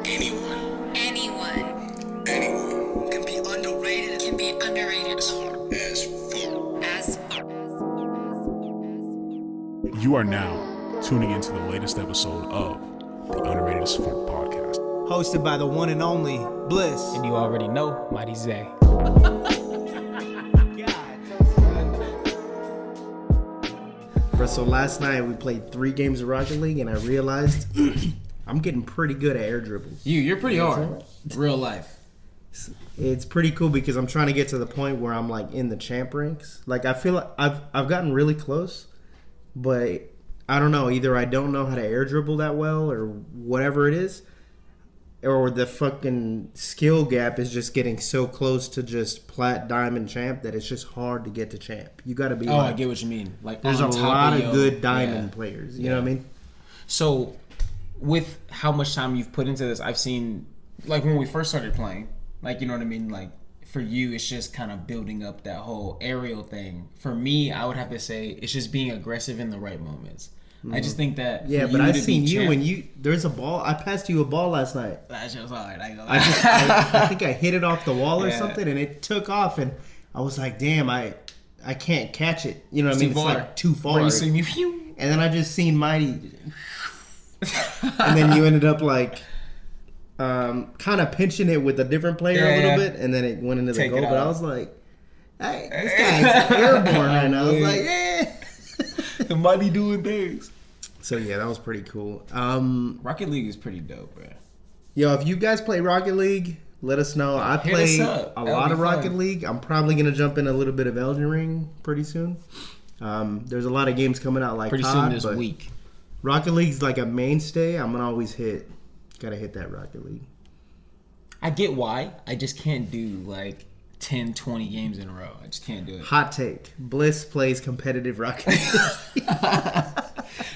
Anyone can be underrated. as fuck. You are now tuning into the latest episode of the Underrated as Fuck podcast. Hosted by the one and only Bliss. And you already know, Mighty Zay. Bro, so last night we played 3 games of Rocket League and I realized I'm getting pretty good at air dribbles. You're pretty hard. Real life. It's pretty cool because I'm trying to get to the point where I'm like in the champ ranks. Like I feel like I've gotten really close, but I don't know. Either I don't know how to air dribble that well or whatever it is, or the fucking skill gap is just getting so close to just plat, diamond, champ that it's just hard to get to champ. You got to be. Oh, like, I get what you mean. Like there's a on top lot of your- good diamond players. You know what I mean? So, with how much time you've put into this, I've seen, like when we first started playing, like, you know what I mean? Like, for you, it's just kind of building up that whole aerial thing. For me, I would have to say it's just being aggressive in the right moments. I just think that Yeah, for but you I've to seen be you champ- when there's a ball. I passed you a ball last night. That shit was hard. I think I hit it off the wall or Yeah. something, and it took off, and I was like, "Damn, I can't catch it." You know what I mean? It's like too far. Or you see me, phew. And then I just seen Mighty, and then you ended up like kind of pinching it with a different player a little bit, and then it went into the Take goal. it But I out. was like, "Hey, this guy's airborne right now." I was like, "Yeah." The money doing things. So yeah, that was pretty cool. Rocket League is pretty dope, bro. Yo, if you guys play Rocket League, let us know. I Hit play us up. a That'll lot be of Rocket fun. League. I'm probably going to jump in a little bit of Elden Ring pretty soon. There's a lot of games coming out like Pretty COD, soon this but week. Rocket League's like a mainstay. I'm going to always gotta hit that Rocket League. I get why. I just can't do like 10, 20 games in a row. I just can't do it. Hot take. Bliss plays competitive Rocket League.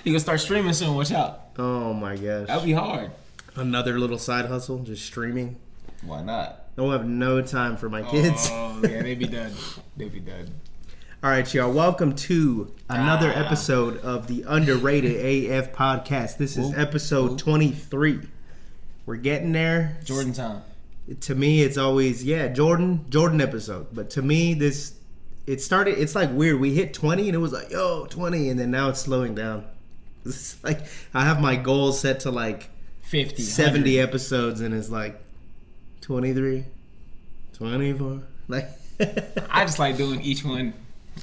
You can start streaming soon. Watch out. Oh my gosh. That'd be hard. Another little side hustle, just streaming. Why not? I will have no time for my kids. Oh, yeah, they'd be done. They'd be done. All right, y'all. Welcome to another episode of the Underrated AF podcast. This is episode 23. We're getting there. Jordan time. To me, it's always Jordan episode. But to me, it's like weird. We hit 20 and it was like, yo, 20, and then now it's slowing down. It's like I have my goal set to like 50, 70 100. episodes, and it's like 23, 24. Like I just like doing each one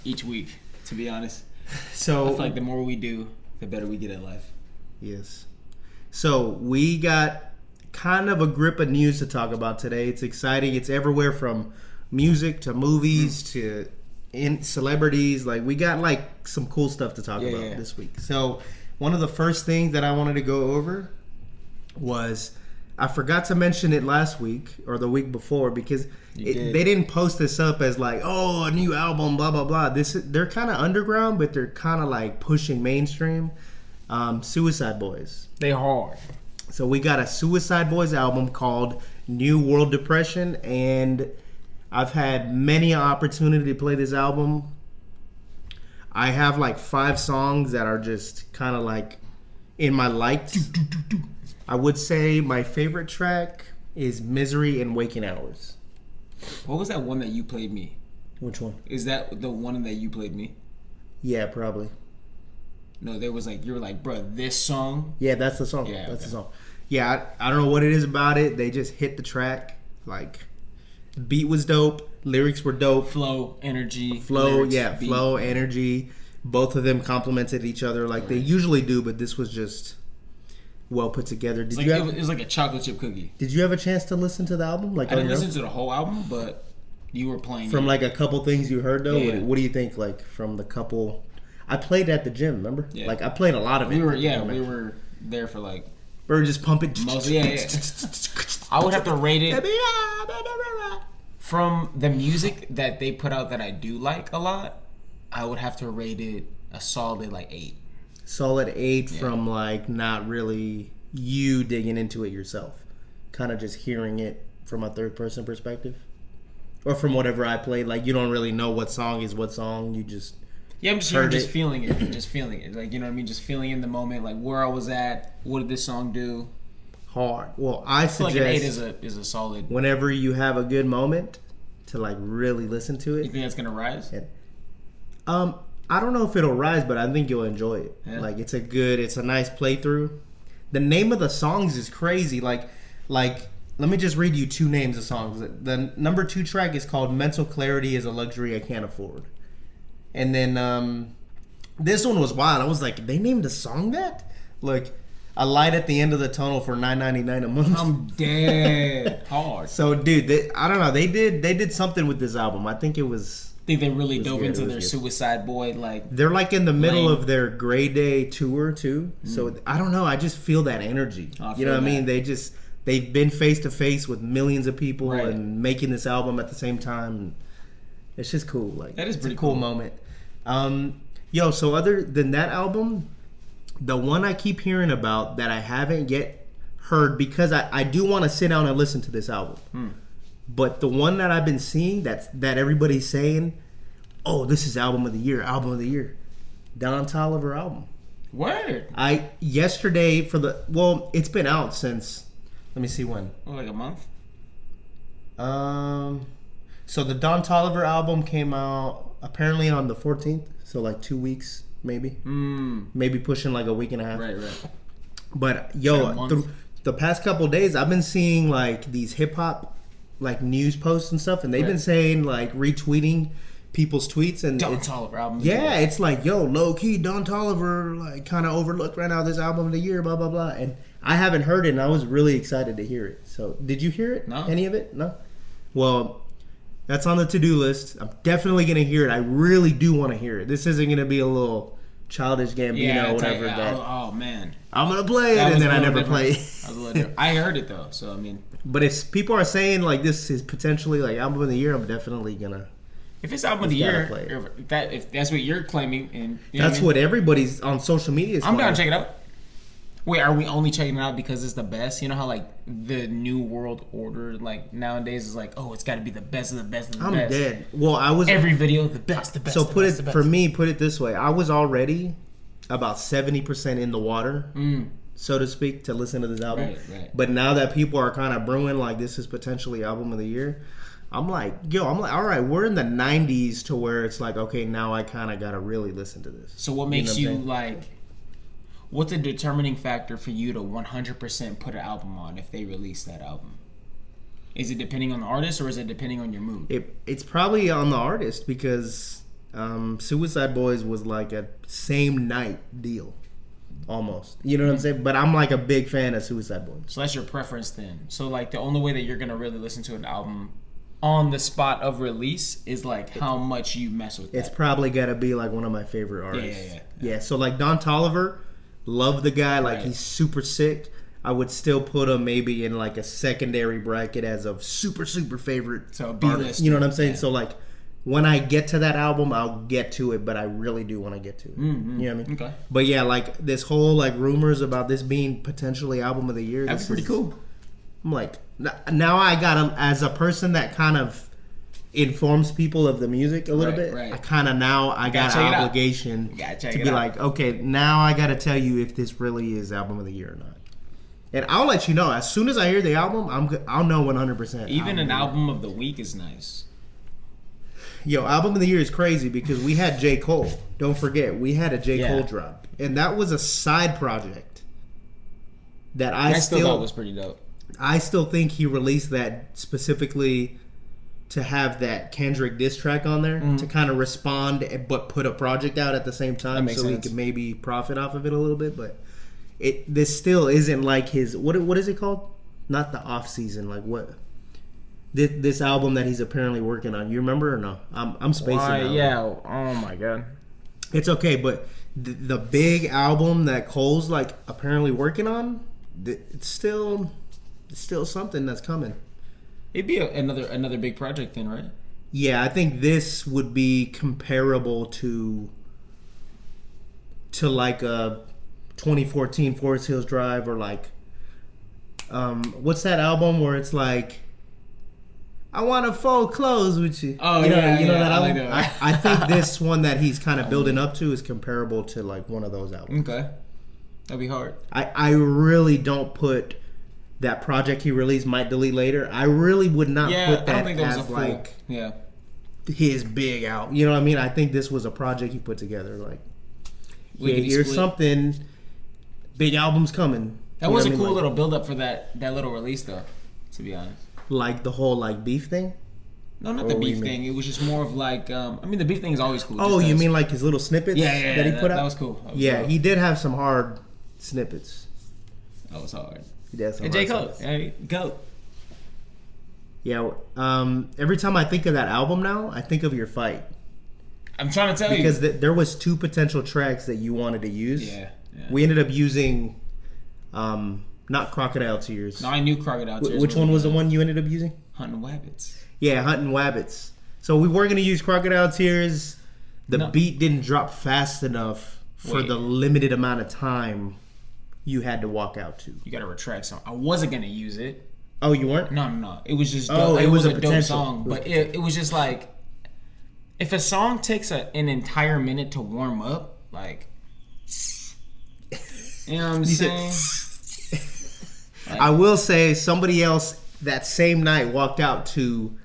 each week, to be honest. so. I feel like the more we do, the better we get at life. Yes. So we got kind of a grip of news to talk about today. It's exciting. It's everywhere from music to movies to celebrities. Like we got like some cool stuff to talk about this week. So one of the first things that I wanted to go over was I forgot to mention it last week or the week before because they didn't post this up as like, oh, a new album, blah blah blah. They're kind of underground, but they're kind of like pushing mainstream. Suicide Boys. They hard. So we got a Suicide Boys album called New World Depression, and I've had many opportunity to play this album. I have like 5 songs that are just kind of like in my liked. I would say my favorite track is Misery and Waking Hours. What was that one that you played me? Which one? Is that the one that you played me? Yeah, probably. No, there was like, you were like, bro, this song. Yeah, that's the song. Yeah, that's okay. the song. Yeah, I don't know what it is about it. They just hit the track. Like, beat was dope. Lyrics were dope. Flow, energy. Flow, lyrics, yeah, beat. flow, energy. Both of them complemented each other like they usually do, but this was just well put together. Did Like, you it was like a chocolate chip cookie. Did you have a chance to listen to the album? Like I didn't on your listen own? to the whole album, but you were playing From it. like a couple things you heard though. Yeah. What do you think? Like from the couple, I played at the gym. Remember? Yeah. Like I played a lot of it. we were there for like We were just pumping. most. Yeah. I would have to rate it from the music that they put out that I do like a lot. I would have to rate it a solid like 8. Solid 8 from like not really you digging into it yourself, kind of just hearing it from a third person perspective, or from whatever I played. Like you don't really know what song is what song. You just Yeah, I'm just Heard just it. feeling it, just feeling it. Like, you know what I mean? Just feeling in the moment, like where I was at. What did this song do? hard. Well, I I feel like an 8 suggest is a solid. whenever you have a good moment to like really listen to You it. think that's gonna rise? I don't know if it'll rise, but I think you'll enjoy it. Yeah. Like it's a nice playthrough. The name of the songs is crazy. Like let me just read you 2 names of songs. The number 2 track is called "Mental Clarity is a Luxury I Can't Afford," and then this one was wild. I was like, they named a song that? Like, a light at the end of the tunnel for $9.99 a month. I'm dead hard. So, dude, I don't know. They did something with this album. I think it was. I think they really dove good, into it their was good. Suicide Boy like. They're like in the middle Lame. of their Grey Day tour too. So I don't know. I just feel that energy. I You know feel what I mean? that. They've been face to face with millions of people Right. and making this album at the same time. It's just cool. Like That is it's pretty a cool cool. moment. So other than that album, the one I keep hearing about that I haven't yet heard, because I do want to sit down and listen to this album. But the one that I've been seeing that everybody's saying, oh, this is album of the year. Don Toliver album. Word. Yesterday it's been out since, let me see when. Oh, like a month. So the Don Toliver album came out apparently on the 14th, so like 2 weeks maybe. Maybe pushing like a week and a half. Right. But Is that a yo, month? the past couple days I've been seeing like these hip hop like news posts and stuff, and they've been saying like retweeting people's tweets, and Don it's, Toliver album. yeah, it's like, yo, low key Don Toliver like kind of overlooked right now, this album of the year, blah blah blah. And I haven't heard it, and I was really excited to hear it. So did you hear it? No. Any of it? No. Well, that's on the to-do list. I'm definitely gonna hear it. I really do want to hear it. This isn't gonna be a little Childish Gambino, whatever. That Oh man. I'm gonna play it, That and was then a I little never play different. it. That was a little different. I heard it though, so I mean, But if people are saying like this is potentially like album of the year, I'm definitely gonna. if it's album of the He's gotta year, play it. if that's what you're claiming, and you know That's what I mean? what everybody's on social media is. I'm down claiming. to check it out. Wait, are we only checking it out because it's the best? You know how like the new world order like nowadays is like, oh, it's got to be the best of the best of the I'm best. dead. Well, I was Every video, the best, the best. so the put best, it the best. for me. Put it this way: I was already about 70% in the water, so to speak, to listen to this album. Right. But now that people are kind of brewing like this is potentially album of the year, I'm like, all right, we're in the 90s to where it's like, okay, now I kind of gotta really listen to this. So what makes You know you what I'm saying? like? What's a determining factor for you to 100% put an album on if they release that album? Is it depending on the artist or is it depending on your mood? It's probably on the artist, because Suicide Boys was like a same night deal, almost. You know what I'm saying? But I'm like a big fan of Suicide Boys. So that's your preference then. So like the only way that you're gonna really listen to an album on the spot of release is like how much you mess with It's that. probably gotta be like one of my favorite artists. Yeah. So like Don Toliver, love the guy. Like Right. he's super sick. I would still put him maybe in like a secondary bracket as a super favorite. So a artist. B-list. You know what I'm saying? Yeah. So like when I get to that album, I'll get to it. But I really do want to get to it. Mm-hmm. You know what I mean? Okay. But yeah, like this whole like rumors about this being potentially album of the year. That'd this be pretty is- cool. I'm like, now I gotta, as a person that kind of informs people of the music a little Right, bit, right. I kind of now I got check an it out. obligation Gotta check to it be out. like, okay, now I gotta tell you if this really is album of the year or not. And I'll let you know as soon as I hear the album. I'll know 100%. Even an of the year. album of the week is nice. Yo, album of the year is crazy because we had J. Cole. Don't forget, we had a J. Yeah. Cole drop, and that was a side project that I still thought it was pretty dope. I still think he released that specifically to have that Kendrick diss track on there to kind of respond, but put a project out at the same time, makes so he sense. could maybe profit off of it a little bit. But this still isn't like his what is it called? Not the off season. Like what? This album that he's apparently working on. You remember or no? I'm spacing out. Yeah. Oh my god. It's okay, but the big album that Cole's like apparently working on, it's still something that's coming. It'd be another big project then, right? Yeah, I think this would be comparable to like a 2014 Forest Hills Drive, or like what's that album where it's like I want to fold clothes with you. Oh, you know, yeah, you know yeah, that I album. like that. I think this one that he's kind of building up to is comparable to like one of those albums. Okay. That'd be hard. I really don't put that project he released Might Delete Later. I really would not Yeah, put I don't that think that was as a full. like Yeah. his big album. You know what I mean? I think this was a project he put together. Like, yeah, Lickety here's split. something. Big album's coming. That You was know a what I cool mean? little build up for that little release, though. To be honest. Like the whole like beef thing. No, not Or the what do you beef mean? thing. It was just more of like, I mean, the beef thing is always cool. Oh, just you 'cause- mean like his little snippets Yeah, that he put out? That was cool. That was Yeah, dope. he did have some hard snippets. That was hard. He did have some And J. hard Cole, snippets. hey, go. Yeah. Every time I think of that album now, I think of your fight I'm trying to tell because you. there was 2 potential tracks that you wanted to use. Yeah. We ended up using, not Crocodile Tears. No, I knew Crocodile Tears. Which one was the one you ended up using? Hunting Wabbits. Yeah, Hunting Wabbits. So we were gonna use Crocodile Tears. The No. beat didn't drop fast enough for Wait. the limited amount of time you had to walk out to. You gotta retract some. I wasn't gonna use it. Oh, you weren't? No. It was just. Oh, Dope. it was a dope potential. song, but it was just like, if a song takes an entire minute to warm up, like, you know what I'm You said- saying? I will say somebody else that same night walked out to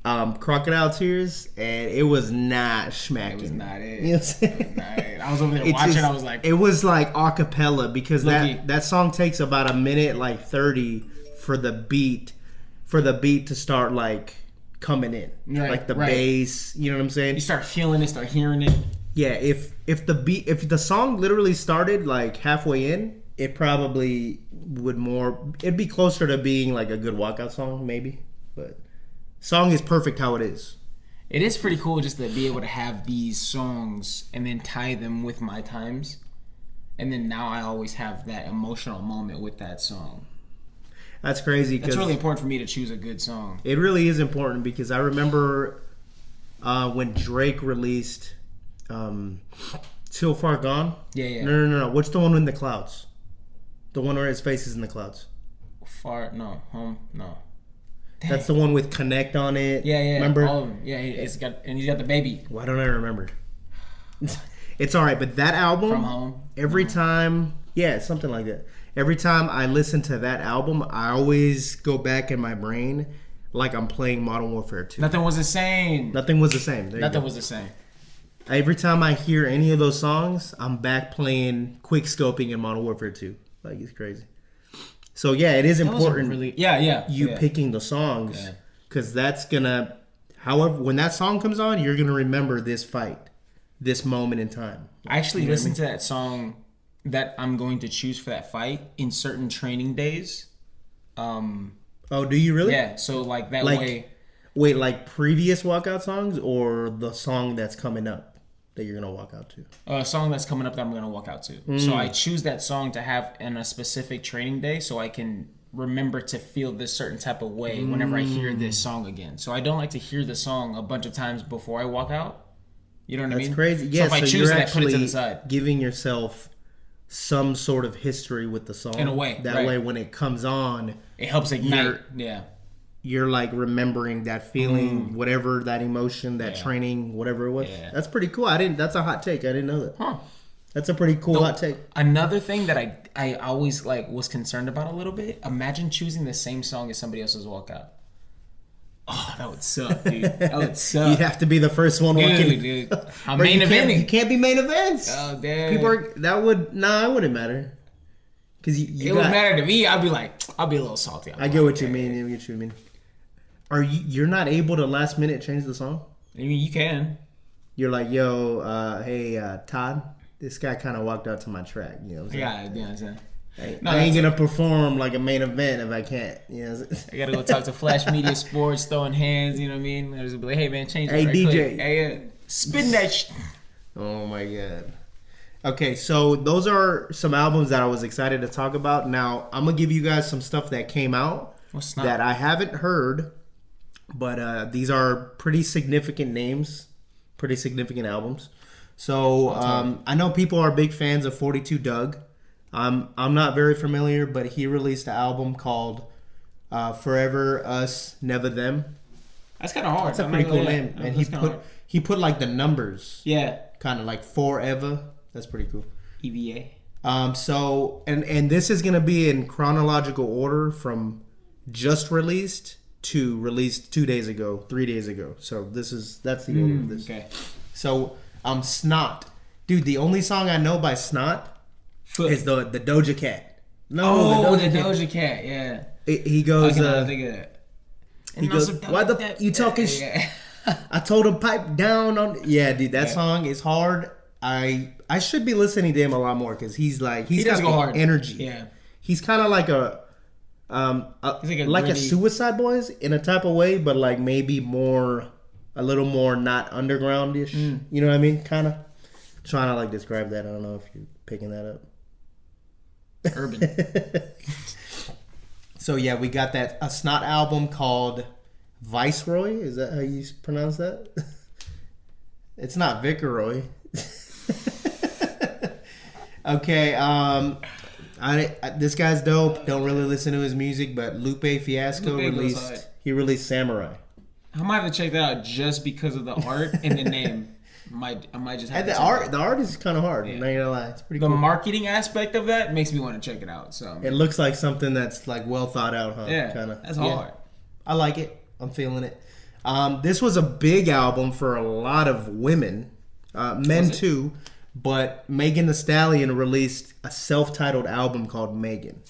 Crocodile Tears, and it was not smacking. It was not it. You know what I'm saying? Right. I was over there It watching. just- I was like, it was like a cappella because Look-y. that song takes about a minute, like 30, for the beat to start like coming in, Right, like the right. bass. You know what I'm saying? you start feeling it, start hearing it. Yeah. If the song literally started like halfway in, it probably would it'd be closer to being like a good walkout song, maybe. But song is perfect how it is. It is pretty cool just to be able to have these songs and then tie them with my times. And then now I always have that emotional moment with that song. That's crazy. It's 'cause really important for me to choose a good song. it really is important because I remember when Drake released "Till Far Gone." Yeah. No. What's the one in the clouds? The one where his face is in the clouds. No. That's the one with "Connect" on it. Yeah. Remember? All of them. Yeah, he's got the baby Why don't I remember? It's all right, but that album. from home. Every time, yeah, something like that. Every time I listen to that album, I always go back in my brain like I'm playing Modern Warfare 2. Nothing was the same. Nothing was the same. There you Nothing go. was the same. Every time I hear any of those songs, I'm back playing quick scoping in Modern Warfare 2. Like, it's crazy. So yeah, it is That was a important really, yeah. you yeah. picking the songs Yeah. because that's gonna. However, when that song comes on, you're gonna remember this fight, this moment in time. I actually You know what I listened to that song that I'm going to choose for that fight in certain training days. Oh, do you really? Yeah, so like that Like- way. Wait, like previous walkout songs or the song that's coming up that you're gonna walk out to? A song that's coming up that I'm going to walk out to. So I choose that song to have in a specific training day so I can remember to feel this certain type of way whenever I hear this song again. So I don't like to hear the song a bunch of times before I walk out. You know what I That's mean? crazy. Yeah, So if I choose you're it, I put it actually to the side. giving yourself some sort of history with the song. In a way, That right. way, when it comes on, It helps ignite. You're- Yeah. you're like remembering that feeling, whatever that emotion, that Yeah. training, whatever it was. Yeah. That's pretty cool. That's a hot take. I didn't know that. Huh. That's a pretty cool hot take. Another thing that I always like was concerned about a little bit. Imagine choosing the same song as somebody else's walkout. Oh, that would suck, dude. That would suck. You'd have to be the first one walking. Dude. I'm Bro, main you can't- You eventing. can't be main events. Oh, damn. People are, that would, nah, it wouldn't matter. Because you It would matter to me. I'd be a little salty. I get what you mean. I get what you mean. You're not able to last minute change the song? I mean, you can. You're like, yo, hey, Todd, this guy kind of walked out to my track. You know what I'm saying? Yeah, you know what I'm saying? No, I ain't that's gonna perform like a main event if I can't. You know what I'm saying? I gotta go talk to Flash Media Sports, throwing hands. You know what I mean? There's be like, hey man, change Hey, it right DJ. quick. Hey, spin that. Oh my god. Okay, so those are some albums that I was excited to talk about. Now I'm gonna give you guys some stuff that came out What's not? that I haven't heard, but these are pretty significant names, pretty significant albums. So I know people are big fans of 42 Doug. I'm not very familiar, but he released an album called Forever Us Never Them. That's kind of hard. That's a pretty cool name, and he put like the numbers, yeah, kind of like forever. That's pretty cool. EVA. So and this is gonna be in chronological order from just released to released 2 days ago, 3 days ago. So that's the order of this. Okay. So Snot, dude. The only song I know by Snot is the Doja Cat. No, the Doja Cat. Yeah. He goes. I cannot think of that. He goes. Why the you talking? I told him pipe down on. Yeah, dude. That song is hard. I should be listening to him a lot more because he's got go hard. energy. Yeah. He's kind of like a Suicide Boys in a type of way, but like maybe a little more not underground-ish. You know what I mean? Kind of trying to like describe that. I don't know if you're picking that up. Urban. So yeah, we got a Snot album called Viceroy. Is that how you pronounce that? It's not Viceroy. Okay. This guy's dope. Don't really listen to his music, but Lupe Fiasco released Samurai. I might have to check that out just because of the art and the name. I might just have and to the art is kind of hard. Yeah. I'm not gonna lie, it's pretty. The cool. marketing aspect of that makes me want to check it out. So it looks like something that's like well thought out, huh? Yeah, kind of. That's hard. I like it. I'm feeling it. This was a big album for a lot of women, men too. But Megan Thee Stallion released a self-titled album called Megan.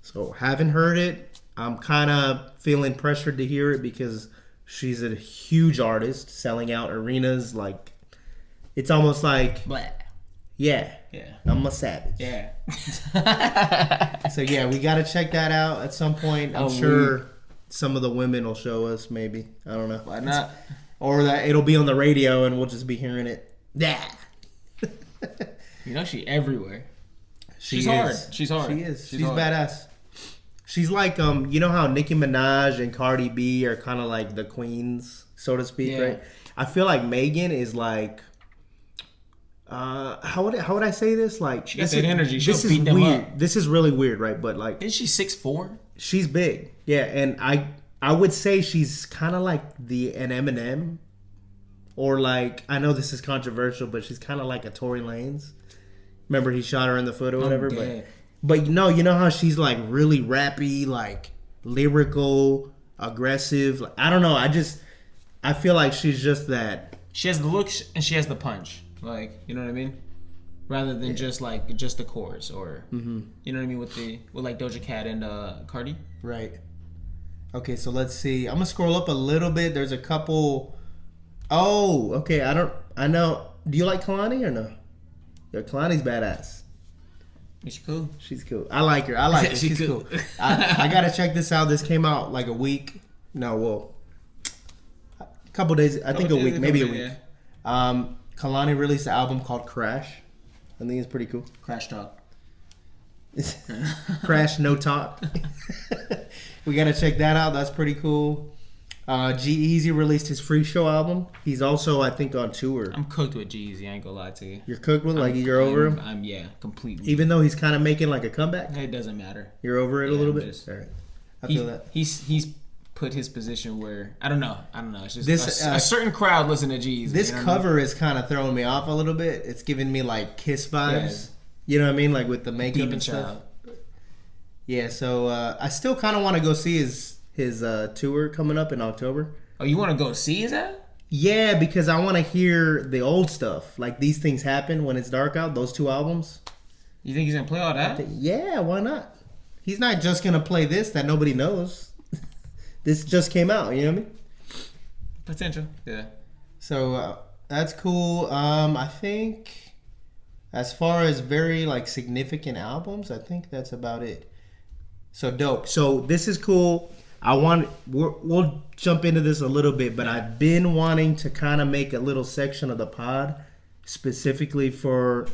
So haven't heard it. I'm kind of feeling pressured to hear it because she's a huge artist, selling out arenas. Like, it's almost like, yeah, I'm a savage. Yeah. So yeah, we got to check that out at some point. I'm sure some of the women will show us. Maybe, I don't know. Why not? Or that it'll be on the radio and we'll just be hearing it. Yeah. You know, she everywhere. She's is. hard. She's hard. She is. She's hard. badass. She's like, you know how Nicki Minaj and Cardi B are kind of like the queens, so to speak, right? I feel like Megan is like, how would I say this? Like, she got that energy. She'll this beat is them weird. up. This is really weird, right? But like, isn't she 6'4"? She's big, yeah. And I would say she's kind of like an Eminem. Or like, I know this is controversial, but she's kind of like a Tory Lanez. Remember he shot her in the foot or whatever? But no, you know how she's like really rappy, like lyrical, aggressive. Like, I don't know. I feel like she's just that. She has the looks and she has the punch. Like, you know what I mean? Rather than just the chorus or, you know what I mean? With like Doja Cat and Cardi. Right. Okay, so let's see. I'm going to scroll up a little bit. There's a couple... Oh, okay. I know. Do you like Kalani or no? Yeah, Kalani's badass. Is she cool? She's cool. I like her. I like her. She's cool. I gotta check this out. This came out like a week. No, well, a couple days. I think a week, maybe a week. Yeah. Kalani released an album called Crash. I think it's pretty cool. Crash Talk. Crash No Talk. We gotta check that out. That's pretty cool. G-Eazy released his Free Show album. He's also, I think, on tour. I'm cooked with G-Eazy. I ain't gonna lie to you. You're cooked with, you're over him. I'm completely. Even though he's kind of making like a comeback. It doesn't matter. You're over it a little bit. All right. I feel that he's put his position where I don't know. It's just a certain crowd listen to G-Eazy. This cover is kind of throwing me off a little bit. It's giving me like Kiss vibes. Yeah. You know what I mean, like with the makeup and stuff. Yeah. So I still kind of want to go see his tour coming up in October. Oh, you want to go see his ass? Yeah, because I want to hear the old stuff. Like These Things Happen When It's Dark Out, those two albums. You think he's going to play all that? Yeah, why not? He's not just going to play this that nobody knows. This just came out, you know what I mean? Potential, yeah. So that's cool. I think as far as very like significant albums, I think that's about it. So dope. So this is cool. We'll jump into this a little bit, but I've been wanting to kind of make a little section of the pod specifically for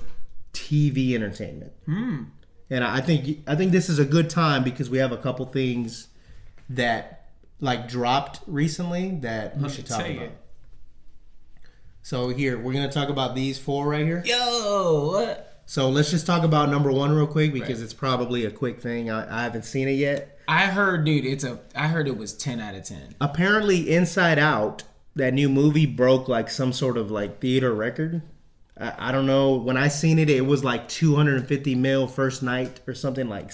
TV entertainment. And I think this is a good time because we have a couple things that like dropped recently that we should talk about. So here, we're going to talk about these four right here. Yo, what? So let's just talk about number one real quick because it's probably a quick thing. I haven't seen it yet. I heard, dude, I heard it was 10 out of 10. Apparently Inside Out, that new movie, broke like some sort of like theater record. I don't know. When I seen it, it was like 250 mil first night or something like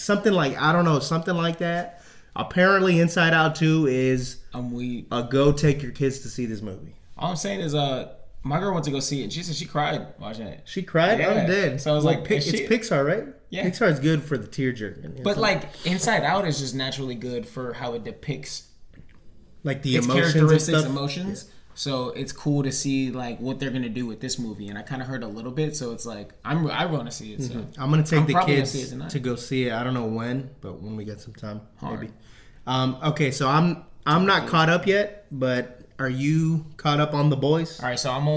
I don't know, something like that. Apparently, Inside Out 2 is a go take your kids to see this movie. All I'm saying is, my girl went to go see it, and she said she cried watching it. She cried? Yeah. I'm dead. So I was like, it's Pixar, right? Yeah. Pixar is good for the tearjerker. But like, Inside Out is just naturally good for how it depicts like the its emotions characteristics, and stuff. emotions. Yeah. So it's cool to see like what they're gonna do with this movie, and I kind of heard a little bit. So it's like I want to see it. So I'm gonna take the kids to go see it. I don't know when, but when we get some time, maybe. Okay, so I'm not caught up yet, but are you caught up on The Boys? All right, so I'm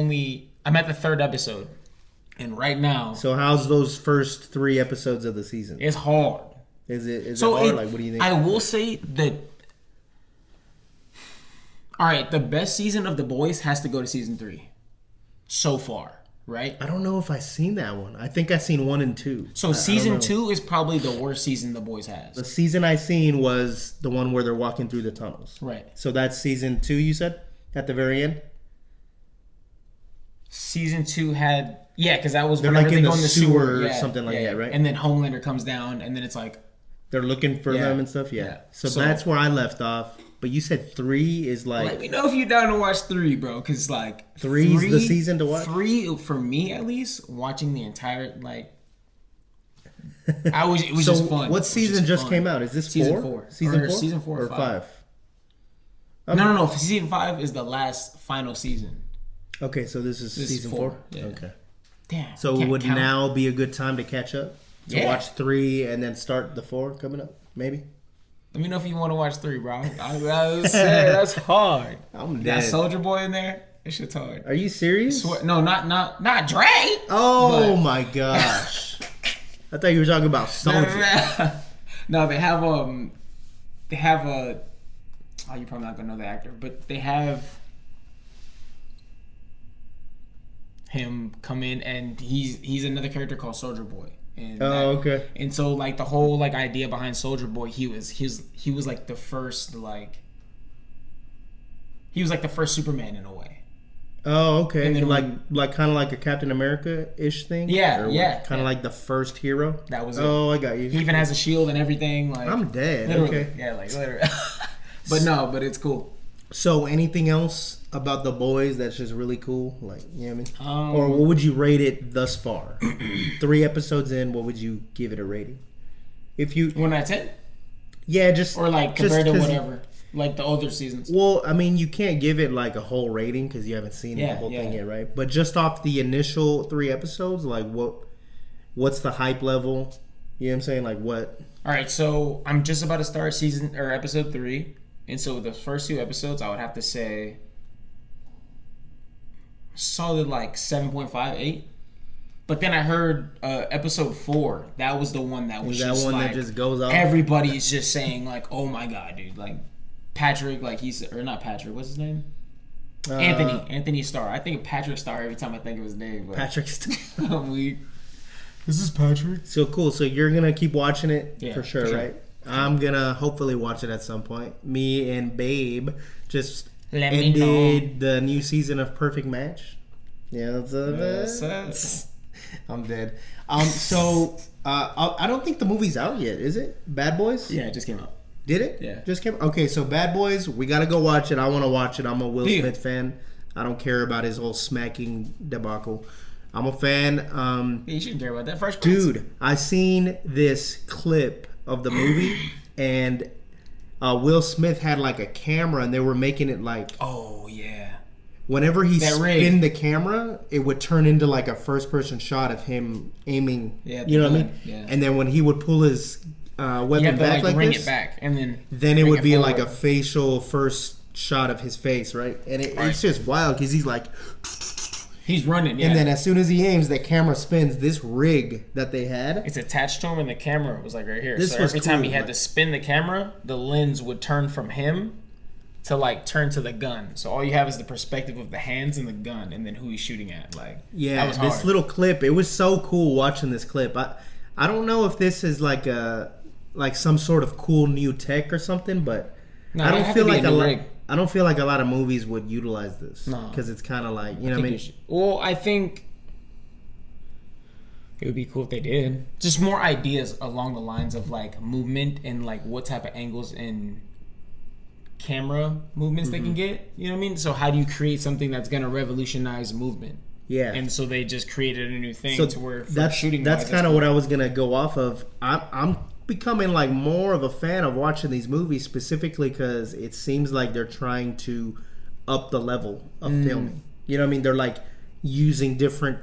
at the 3rd episode, and right now. So how's those first 3 episodes of the season? It's hard. Is it hard? Like, what do you think? I will say that. All right, the best season of The Boys has to go to season 3, so far, right? I don't know if I've seen that one. I think I've seen 1 and 2. So season 2 is probably the worst season The Boys has. The season I seen was the one where they're walking through the tunnels. Right. So that's season 2. You said at the very end. Season 2 had because that was they're whenever like in they the go in the sewer or something like that, right? And then Homelander comes down, and then it's like they're looking for them and stuff. Yeah. So that's where I left off. But you said 3 is like. Let me know if you're down to watch 3, bro. Because like 3's the season to watch. 3 for me at least, watching the entire like. It was so just fun. What season just came out? Is this season 4? 4? Season 4 or 5? No. Season 5 is the last final season. Okay, so this is season 4? Yeah. Okay. Damn. So it would now be a good time to catch up? To watch 3 and then start the 4 coming up? Maybe? Let me know if you want to watch 3, bro. That's hard. I'm dead. That Soldier Boy in there, that shit's hard. Are you serious? No, not Dre. Oh my gosh. I thought you were talking about Soldier. No, they have a. Oh, you're probably not gonna know the actor, but they have him come in, and he's another character called Soldier Boy. And okay. And so like the whole like idea behind Soldier Boy, he was like the first he was like the first Superman in a way. Oh, okay. And then like kind of like a Captain America-ish thing? Yeah. Kind of like the first hero? That was it. Oh, I got you. He even has a shield and everything. Like I'm dead. literally. Okay. Yeah, like literally. But it's cool. So anything else about The Boys that's just really cool? Like, you know what I mean? Or what would you rate it thus far? 3 episodes in, what would you give it a rating? If you 1 out of 10? Yeah, just or like compared to whatever. Like the older seasons. Well, I mean, you can't give it like a whole rating because you haven't seen the whole thing yet, right? But just off the initial 3 episodes, like what's the hype level? You know what I'm saying? Like what? All right, so I'm just about to start episode 3, and so the first 2 episodes, I would have to say solid like 7.5, 8. But then I heard episode 4. That was the one that was just one like, that just goes off. Everybody's just saying like, "Oh my god, dude!" Like Patrick, like or not Patrick. What's his name? Anthony Starr. I think Patrick Starr every time I think of his name. But Patrick Starr. I'm weak. This is Patrick. So cool. So you're gonna keep watching it for sure, right? I'm gonna hopefully watch it at some point. Me and Babe just Let ended the new season of Perfect Match. Yeah, that's I'm dead. So I don't think the movie's out yet, is it? Bad Boys? Yeah, it just came out. Did it? Yeah. Just came. Okay, so Bad Boys, we gotta go watch it. I want to watch it. I'm a Will Smith fan. I don't care about his whole smacking debacle. I'm a fan. You shouldn't care about that. First dude, I seen this clip of the movie, and Will Smith had like a camera, and they were making it like. Oh yeah. Whenever he spin the camera, it would turn into like a first-person shot of him aiming. Yeah, you know what I mean. Yeah. And then when he would pull his weapon back like bring this, it back, and then it would be like a facial first shot of his face, right? And it's just wild because he's like, he's running, and then as soon as he aims, the camera spins. This rig that they had, it's attached to him, and the camera was like right here. This so was every time he had to spin the camera, the lens would turn from him to like turn to the gun. So all you have is the perspective of the hands and the gun, and then who he's shooting at. Like, yeah, that was hard. This little clip, it was so cool watching this clip. I don't know if this is like some sort of cool new tech or something, but I don't feel like I don't feel like a lot of movies would utilize this because it's kind of like, you know what I mean? Well, I think It would be cool if they did. Just more ideas along the lines of like movement and like what type of angles and camera movements they can get. You know what I mean? So how do you create something that's gonna revolutionize movement? Yeah. And so they just created a new thing So to where for that's shooting. that's kind of what I was gonna go off of. I'm becoming like more of a fan of watching these movies specifically because it seems like they're trying to up the level of filming. You know what I mean? They're like using different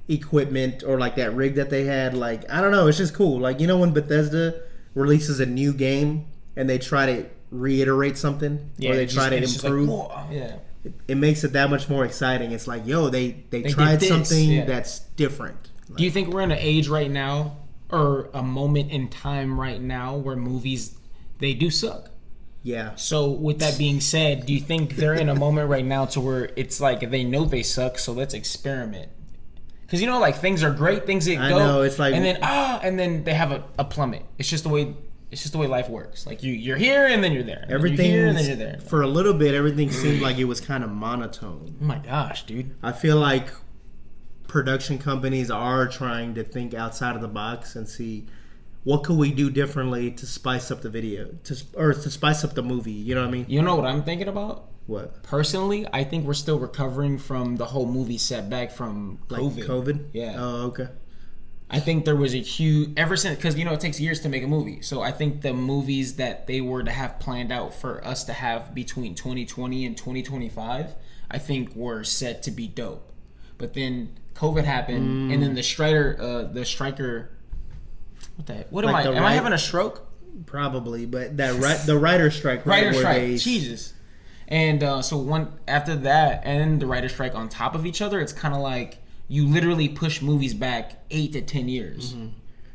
equipment or like that rig that they had. Like I don't know, it's just cool. Like you know when Bethesda releases a new game and they try to reiterate something or they try to improve. Like, it makes it that much more exciting. It's like, yo, they tried did this, something that's different. Like, do you think we're in an age right now or a moment in time right now where movies, they do suck? yeah. So with that being said, do you think they're in a moment right now to where it's like they know they suck, so let's experiment? Because you know, like things are great, things that go, I know, it's like, and then they have a plummet. It's just the way life works. Like you're here and then you're there. everything you're here and then you're there. for a little bit, everything seemed like it was kind of monotone. Oh my gosh, dude. I feel like production companies are trying to think outside of the box and see what could we do differently to spice up the video, to spice up the movie. You know what I mean? You know what I'm thinking about? What? Personally, I think we're still recovering from the whole movie setback from COVID. Like COVID? Yeah. Oh, okay. I think there was a huge, ever since, because you know it takes years to make a movie. So I think the movies that they were to have planned out for us to have between 2020 and 2025, I think were set to be dope. But then COVID happened, and then the striker, what the heck? What Like am I? Am I having a stroke? Probably, but the writer strike. Writer where strike. they- Jesus. And so one after that, and the writer strike on top of each other, it's kind of like you literally push movies back 8 to 10 years.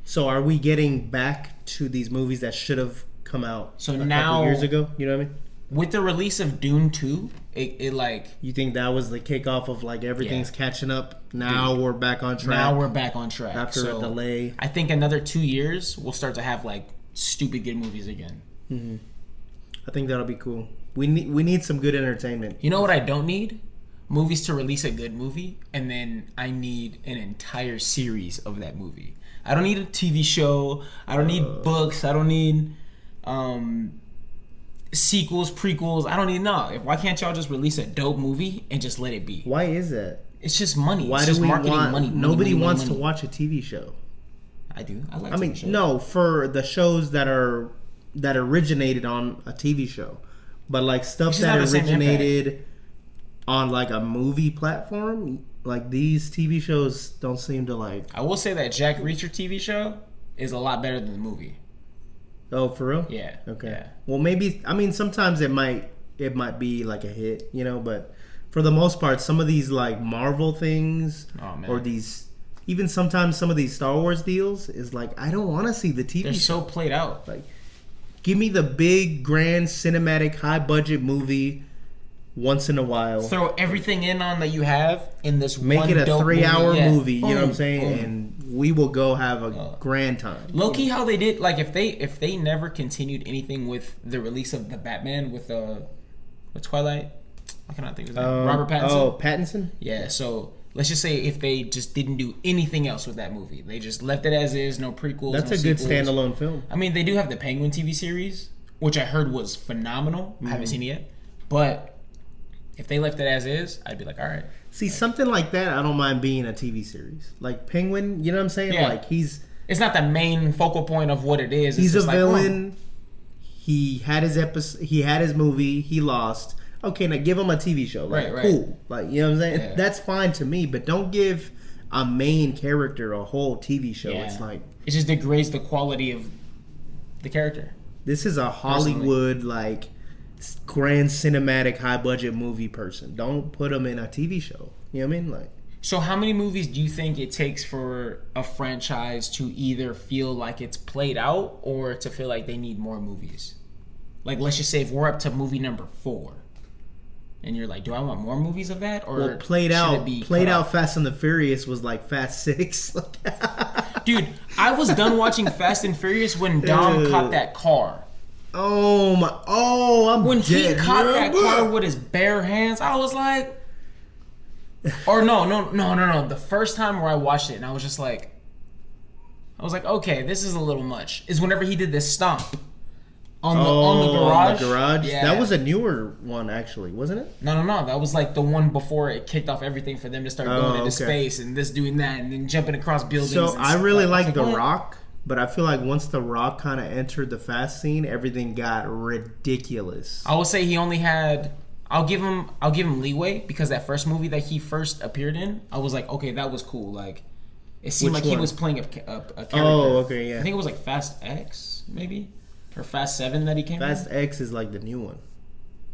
So are we getting back to these movies that should have come out So a now- couple years ago? You know what I mean? With the release of Dune 2, it like You think that was the kickoff of like everything's Yeah. catching up? Now we're back on track. now we're back on track after So a delay. I think another 2 years we'll start to have like stupid good movies again. I think that'll be cool. We need some good entertainment. You know what I don't need? Movies to release a good movie, and then I need an entire series of that movie. I don't need a TV show. I don't need books. I don't need sequels, prequels. I don't need Why can't y'all just release a dope movie and just let it be? Why is that? It's just money. Why it's do just we marketing want? money. Nobody money, wants money. to watch a TV show. I do. I like. I mean, TV shows. no, for the shows that originated on a TV show, but like stuff It's just that not the same originated on like a movie platform, like these TV shows don't seem to like. I will say that Jack Reacher TV show is a lot better than the movie. Oh, for real? Yeah. Okay. Yeah. Well, maybe. I mean, sometimes it might be like a hit, you know, but for the most part, some of these like Marvel things Oh, man. or these, even sometimes some of these Star Wars deals is like I don't want to see the TV They're show. so played out. Like, give me the big, grand, cinematic, high-budget movie once in a while. Throw everything in on that you have in this Make one it a dope 3-hour Yeah. movie. You know what I'm Boom, saying? boom. And we will go have a grand time. Low key, how they did, like if they never continued anything with the release of the Batman with Twilight, I cannot think of his name. Robert Pattinson. Oh, Pattinson. Yeah. So let's just say if they just didn't do anything else with that movie, they just left it as is, no prequels. That's no a good sequels. standalone film. I mean, they do have the Penguin TV series, which I heard was phenomenal. I haven't seen it yet, but if they left it as is, I'd be like, all right. See, something like that, I don't mind being a TV series. Like Penguin, you know what I'm saying? Yeah. Like he's It's not the main focal point of what it is. It's he's a just like, villain. He had his episode. He had his movie. He lost. Okay, now give him a TV show. Like, Right. cool. Like, you know what I'm saying? Yeah. That's fine to me, but don't give a main character a whole TV show. Yeah. It's like It just degrades the quality of the character. this is a Hollywood like grand cinematic high budget movie person. Don't put him in a TV show. You know what I mean? Like, So how many movies do you think it takes for a franchise to either feel like it's played out or to feel like they need more movies? Like, let's just say if we're up to movie number 4 and you're like, do I want more movies of that? Or well, played should out it be played cut out off? Fast and the Furious was like Fast 6. Dude, I was done watching Fast and Furious when Dom Dude. caught that car. Oh my! Oh, I'm When he dead. caught that car with his bare hands, I was like, or no. The first time where I watched it, and I was just like, I was like, okay, this is a little much. Is whenever he did this stomp on the garage. On the garage? Yeah. That was a newer one, actually, wasn't it? No. That was like the one before it kicked off everything for them to start going into space and this doing that and then jumping across buildings. So and I really like The what? Rock, but I feel like once The Rock kind of entered the fast scene, everything got ridiculous. I will say he only had. I'll give him leeway because that first movie that he first appeared in, I was like, okay, that was cool. Like, it seemed Which like one? he was playing a character. Oh, okay, yeah. I think it was like Fast X, maybe, or Fast 7 that he came. Fast in. X is like the new one.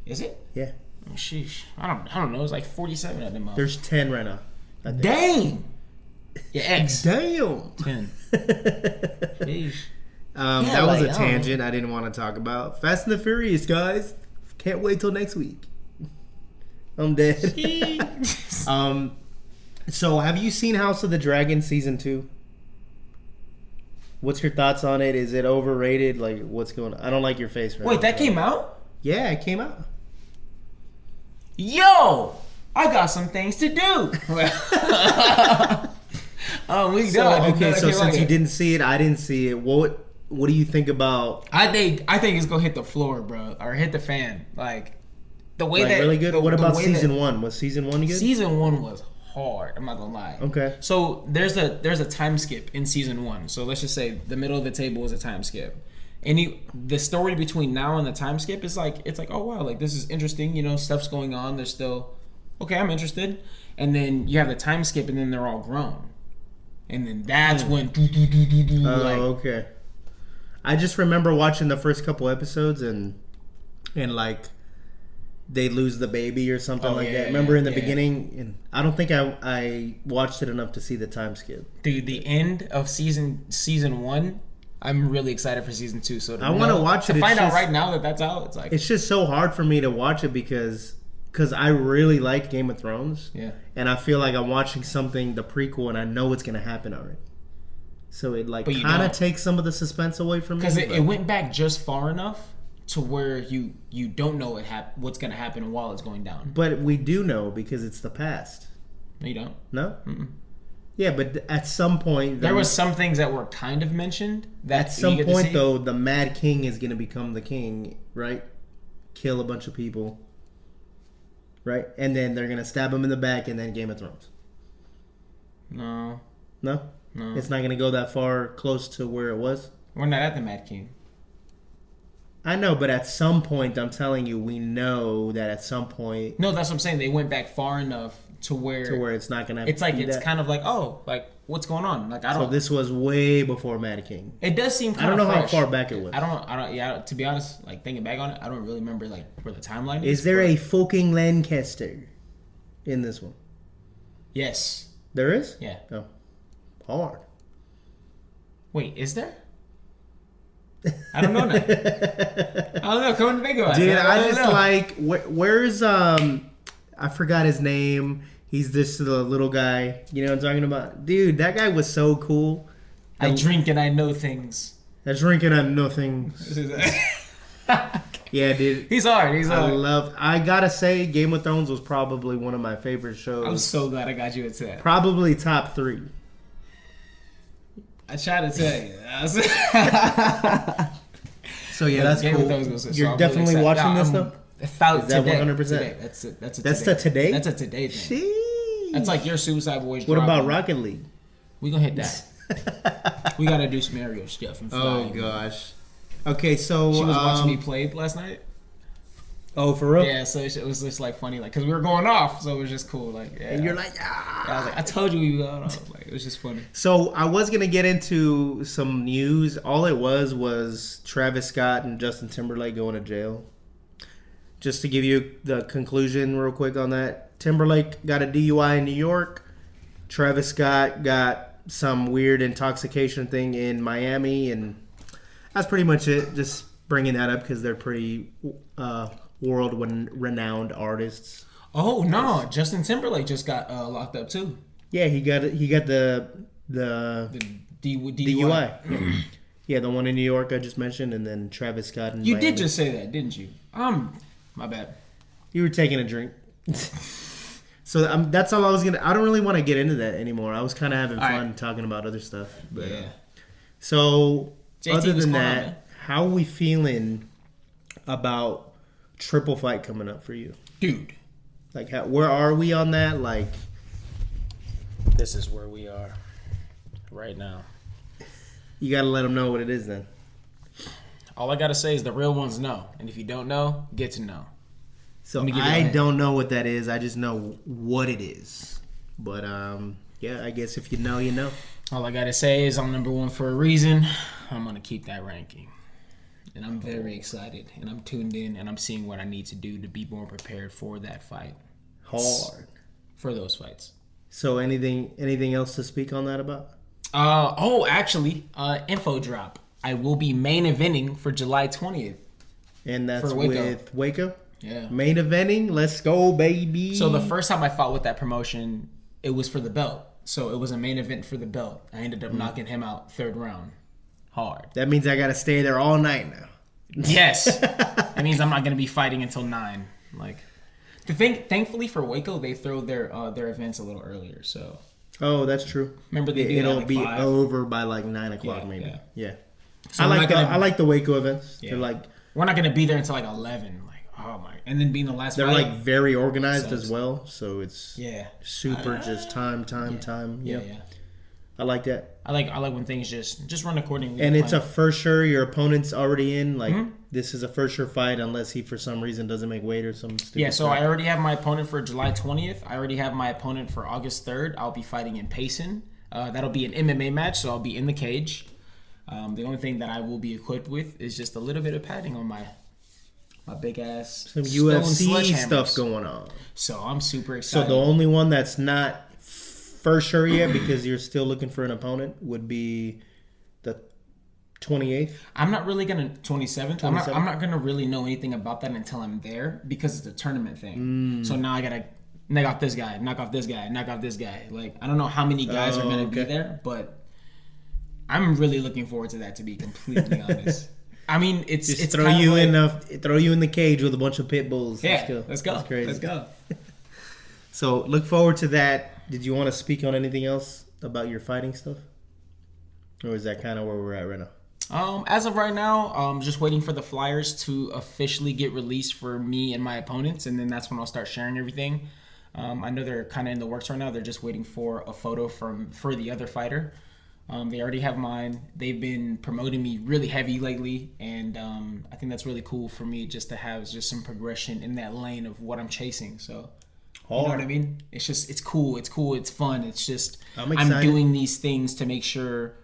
Is it? Yeah. Oh, sheesh. I don't know. It's like 47 of them. There's 10 right now. I think. Dang. Yeah, X. Damn. 10. Sheesh. That was a tangent I didn't want to talk about. Fast and the Furious, guys. Can't wait till next week. I'm dead. So have you seen House of the Dragon season 2? What's your thoughts on it? Is it overrated? Like, what's going on? I don't like your face right now. Wait, that came out? Yeah, it came out. Yo, I got some things to do. We done. Okay, so since you didn't see it, I didn't see it. What do you think about? I think it's gonna hit the floor, bro, or hit the fan. Like the way that really good. What about season 1? Was season 1 good? Season 1 was hard. I'm not gonna lie. Okay. So there's a time skip in season 1. So let's just say the middle of the table is a time skip. And the story between now and the time skip is like, it's like, oh wow, like this is interesting, you know, stuff's going on. There's still, okay, I'm interested. And then you have the time skip and then they're all grown. And then that's when okay. I just remember watching the first couple episodes and like they lose the baby or something that. Remember in the beginning, and I don't think I watched it enough to see the time skip. Dude, the end of season 1, I'm really excited for season 2. So I want to watch it. To find out right now that that's out, it's like it's just so hard for me to watch it because I really like Game of Thrones. Yeah. And I feel like I'm watching something, the prequel, and I know what's gonna happen already. So it like kind of takes some of the suspense away from me. Because it went back just far enough to where you don't know what's gonna happen while it's going down. But we do know because it's the past. No, you don't. No. Mm-mm. Yeah, but at some point there was some things that were kind of mentioned. That at some point though, the Mad King is gonna become the king, right? Kill a bunch of people. Right? And then they're going to stab him in the back and then Game of Thrones. No. No? No. It's not going to go that far close to where it was? We're not at the Mad King. I know, but at some point, I'm telling you, we know that at some point... No, that's what I'm saying. They went back far enough to where it's not going to... It's like, it's kind of like, oh, like, what's going on? Like, I don't... So this was way before Mad King. It does seem kind of I don't know fresh. how far back it was. I don't, yeah, to be honest, like, thinking back on it, I don't really remember, like, where the timeline is. Is there a fucking Lancaster in this one? Yes. There is? Yeah. Oh. Hard. Wait, is there? I don't know now. I don't know. Come on, think about it. Dude, I just like where's I forgot his name. He's this the little guy. You know what I'm talking about? Dude, that guy was so cool. I drink and I know things. I drink and I know things. Yeah, dude. He's hard. I gotta say, Game of Thrones was probably one of my favorite shows. I'm so glad I got you into that. Probably top 3. I try to tell you. So yeah, that's cool. You're definitely watching this though? Is that 100%? That's a today? That's a today thing. Sheesh. That's like your Suicide Boys. What about Rocket League? We gonna hit that. We gotta do some aerial stuff and fly. Oh gosh. Okay, so she was watching me play last night. Oh, for real? Yeah, so it was just like funny, like because we were going off, so it was just cool. Like, yeah. And you're like, ah. I was like, I told you we were going off. Like, it was just funny. So I was gonna get into some news. All it was Travis Scott and Justin Timberlake going to jail. Just to give you the conclusion real quick on that, Timberlake got a DUI in New York. Travis Scott got some weird intoxication thing in Miami, and that's pretty much it. Just bringing that up because they're pretty world-renowned artists. Oh no, Justin Timberlake just got locked up too. Yeah, he got the DUI. Yeah, the one in New York I just mentioned, and then Travis Scott in Miami. You did just say that, didn't you? My bad. You were taking a drink. So that's all I was gonna. I don't really want to get into that anymore. I was kind of having fun talking about other stuff. But, yeah. So, JT, other what's than going on, that, man? how are we feeling about triple fight coming up for you? Dude, Like, where are we on that? Like, this is where we are right now. you got to let them know what it is then. All I gotta say is the real ones know, and if you don't know, get to know. So, Let me give you I a hint. don't know what that is. I just know what it is. But, yeah, I guess if you know, you know. All I gotta say is I'm number one for a reason. I'm gonna keep that ranking. And I'm very excited. And I'm tuned in and I'm seeing what I need to do to be more prepared for that fight. Hard. For those fights. So, anything else to speak on that about? Actually, info drop. I will be main eventing for July 20th. And that's For Waco. with Waco? Yeah. Main eventing. Let's go, baby. So the first time I fought with that promotion, it was for the belt. So it was a main event for the belt. I ended up knocking him out 3rd round. Hard. That means I got to stay there all night now. Yes. That means I'm not gonna be fighting until 9. Like, thankfully for Waco, they throw their events a little earlier. So Oh, that's true. remember they do that It'll like be 5? over by like 9 o'clock, Yeah, maybe. yeah. Yeah. So I we're like not gonna- I like the Waco events. Yeah. They're like We're not gonna be there until like 11. Like, oh my! And then being the last. they're fight, like very organized Sucks. as well. So it's yeah, super just time. yeah. I like that. I like when things just run accordingly. And to it's a plan. for sure. Your opponent's already in. Like Mm-hmm. this is a for sure fight unless he for some reason doesn't make weight or some stupid. Yeah, so crap. I already have my opponent for July 20th. I already have my opponent for August 3rd. I'll be fighting in Payson. That'll be an MMA match, so I'll be in the cage. The only thing that I will be equipped with is just a little bit of padding on my big ass some stone UFC sledgehammers. stuff going on. So I'm super So excited. the only one that's not for sure yet because you're still looking for an opponent would be the 28th. I'm not really gonna 27th. I'm 27th? not gonna really know anything about that until I'm there because it's a tournament thing. Mm. So now I gotta knock off this guy, knock off this guy, knock off this guy. Like, I don't know how many guys are gonna be okay. there, but I'm really looking forward to that. To be completely honest, I mean it's Throw kind of you like, throw you in the cage with a bunch of pit bulls. yeah. Let's go. That's crazy. Let's go. So look forward to that. Did you want to speak on anything else about your fighting stuff, or is that kind of where we're at right now? As of right now, just waiting for the flyers to officially get released for me and my opponents, and then that's when I'll start sharing everything. I know they're kind of in the works right now. They're just waiting for a photo for the other fighter. They already have mine. They've been promoting me really heavy lately, and I think that's really cool for me just to have just some progression in that lane of what I'm chasing. So, you know what I mean? It's just, it's cool. It's cool. It's fun. It's just, I'm I'm excited. doing these things to make sure